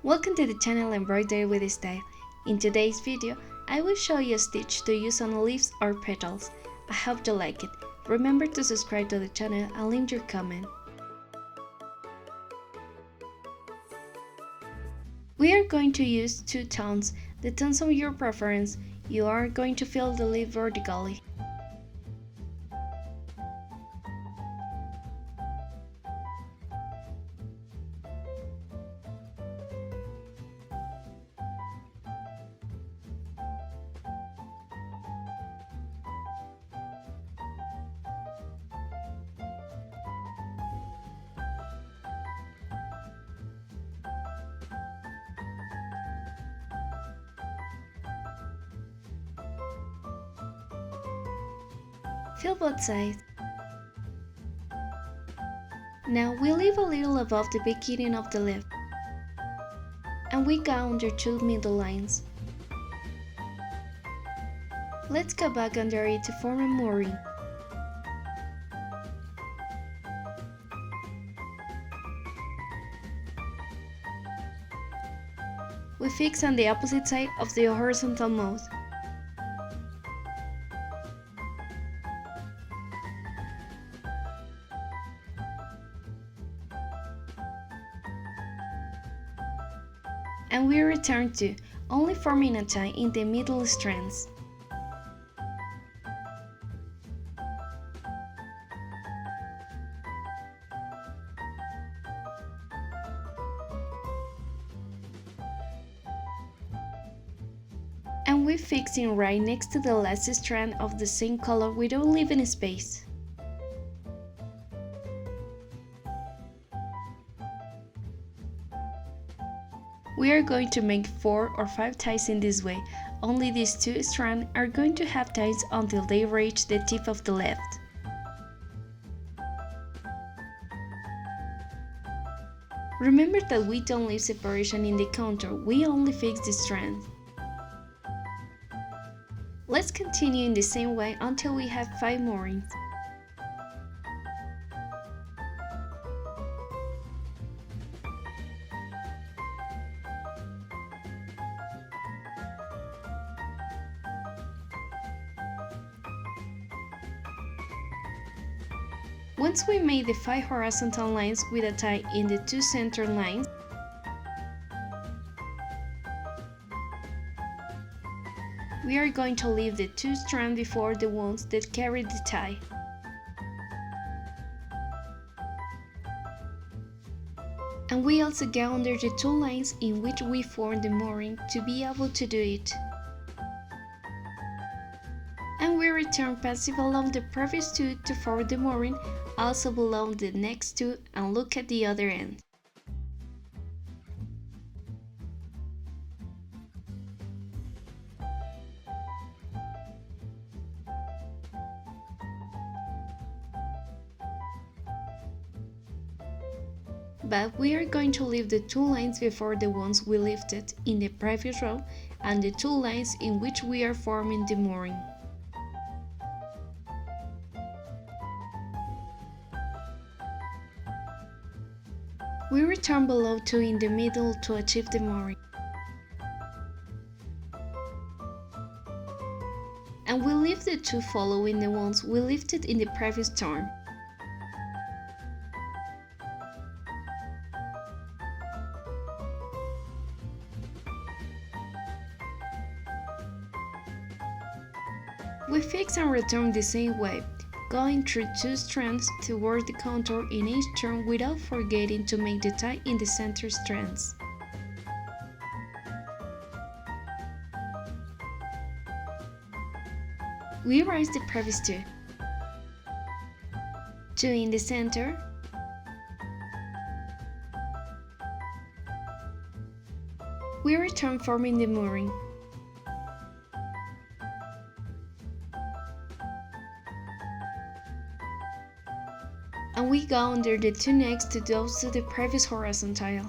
Welcome to the channel Embroidery with Style. In today's video, I will show you a stitch to use on leaves or petals. I hope you like it. Remember to subscribe to the channel and leave your comment. We are going to use two tones, the tones of your preference. You are going to fill the leaf vertically. Fill both sides. Now we leave a little above the beginning of the leaf, and we go under two middle lines. Let's go back under it to form a mooring. We fix on the opposite side of the horizontal mode. And we return to only forming a tie in the middle strands. And we fixing right next to the last strand of the same color without leaving space. We are going to make 4 or 5 ties in this way. Only these two strands are going to have ties until they reach the tip of the left. Remember that we don't leave separation in the contour, we only fix the strands. Let's continue in the same way until we have 5 moorings. Once we made the 5 horizontal lines with a tie in the 2 center lines, we are going to leave the 2 strands before the ones that carry the tie. And we also go under the 2 lines in which we form the mooring to be able to do it. And we return passing along the previous 2 to form the mooring, also below the next 2, and look at the other end. But we are going to leave the 2 lines before the ones we lifted in the previous row and the 2 lines in which we are forming the mooring. We return below 2 in the middle to achieve the mooring. And we leave the 2 following the ones we lifted in the previous turn. We fix and return the same way, going through 2 strands towards the contour in each turn without forgetting to make the tie in the center strands. We erase the previous 2. 2 in the center. We return forming the mooring. And we go under the 2 next to those to the previous horizontal.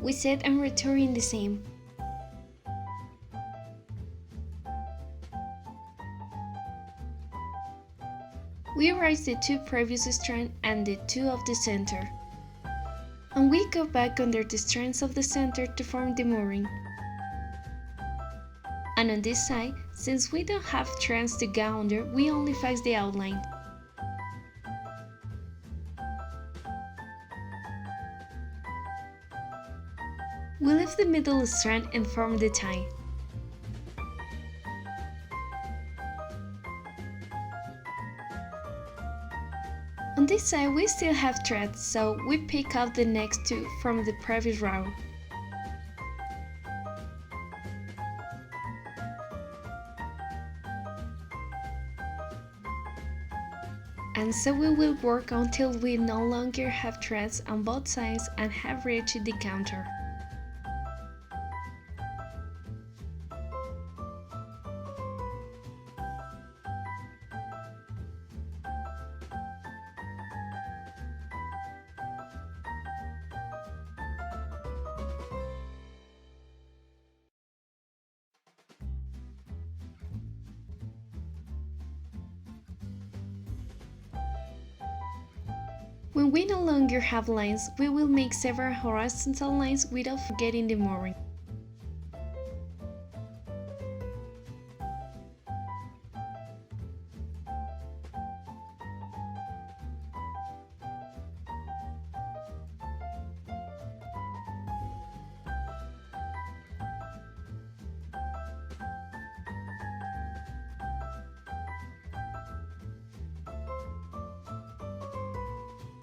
We set and return the same. We erase the 2 previous strands and the 2 of the center. And we go back under the strands of the center to form the mooring. And on this side, since we don't have strands to go under, we only fix the outline. We leave the middle strand and form the tie. On this side we still have threads, so we pick up the next 2 from the previous row. And so we will work until we no longer have threads on both sides and have reached the counter. When we no longer have lines, we will make several horizontal lines without forgetting the mooring.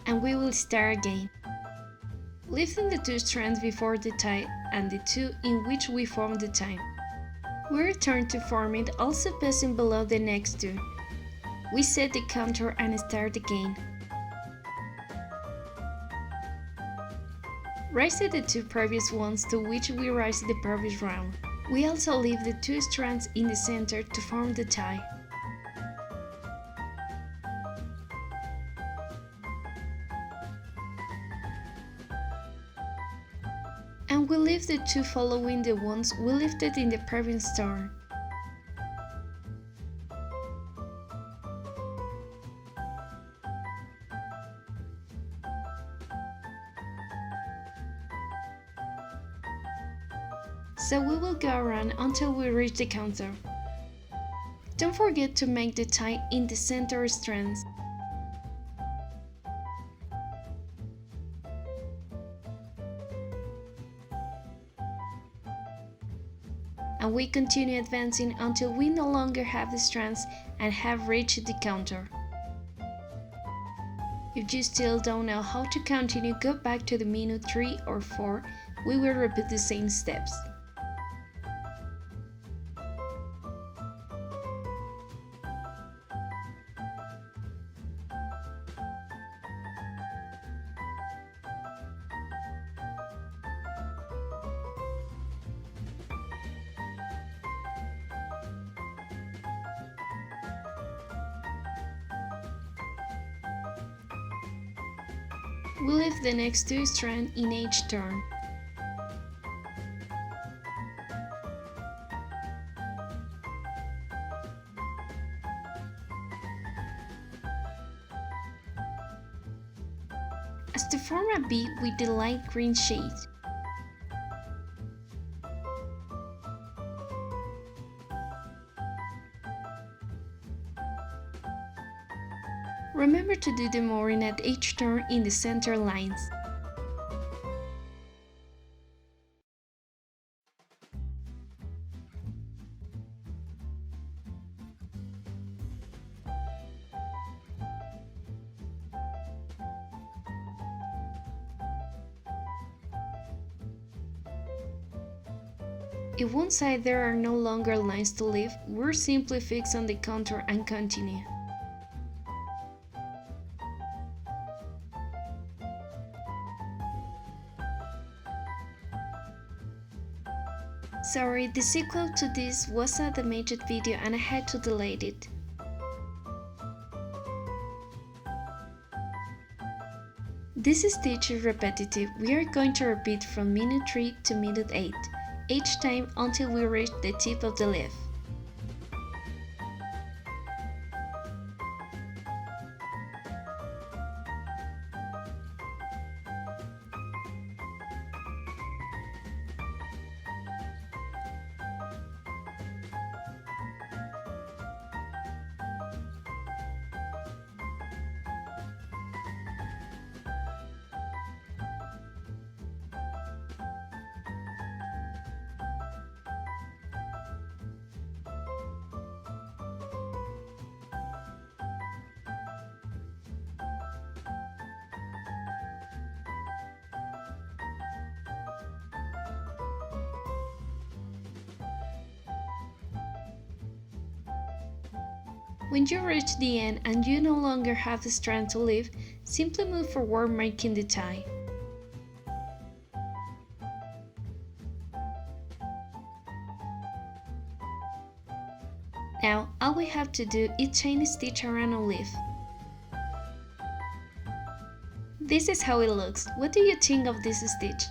And we will start again, lifting the 2 strands before the tie and the 2 in which we formed the tie. We return to form it, also passing below the next 2. We set the counter and start again. Raise the 2 previous ones to which we raised the previous round. We also leave the 2 strands in the center to form the tie. And we leave the 2 following the ones we lifted in the previous turn. So we will go around until we reach the counter. Don't forget to make the tie in the center strands. And we continue advancing until we no longer have the strands and have reached the counter. If you still don't know how to continue, go back to the minute 3 or 4, we will repeat the same steps. We leave the next 2 strands in each turn. As to form a V with the light green shade. Remember to do the mooring at each turn in the center lines. If one side there are no longer lines to lift, we're simply fix on the counter and continue. Sorry, the sequel to this was a damaged video and I had to delete it. This stitch is repetitive. We are going to repeat from minute 3 to minute 8, each time until we reach the tip of the leaf. When you reach the end and you no longer have the strand to leave, simply move forward making the tie. Now, all we have to do is chain stitch around a leaf. This is how it looks. What do you think of this stitch?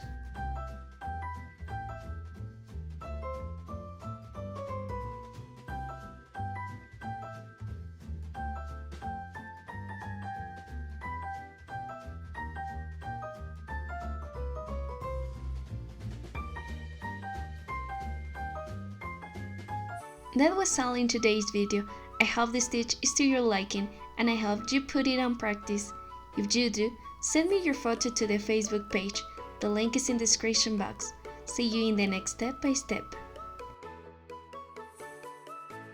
That was all in today's video. I hope the stitch is to your liking and I hope you put it on practice. If you do, send me your photo to the Facebook page. The link is in the description box. See you in the next step by step.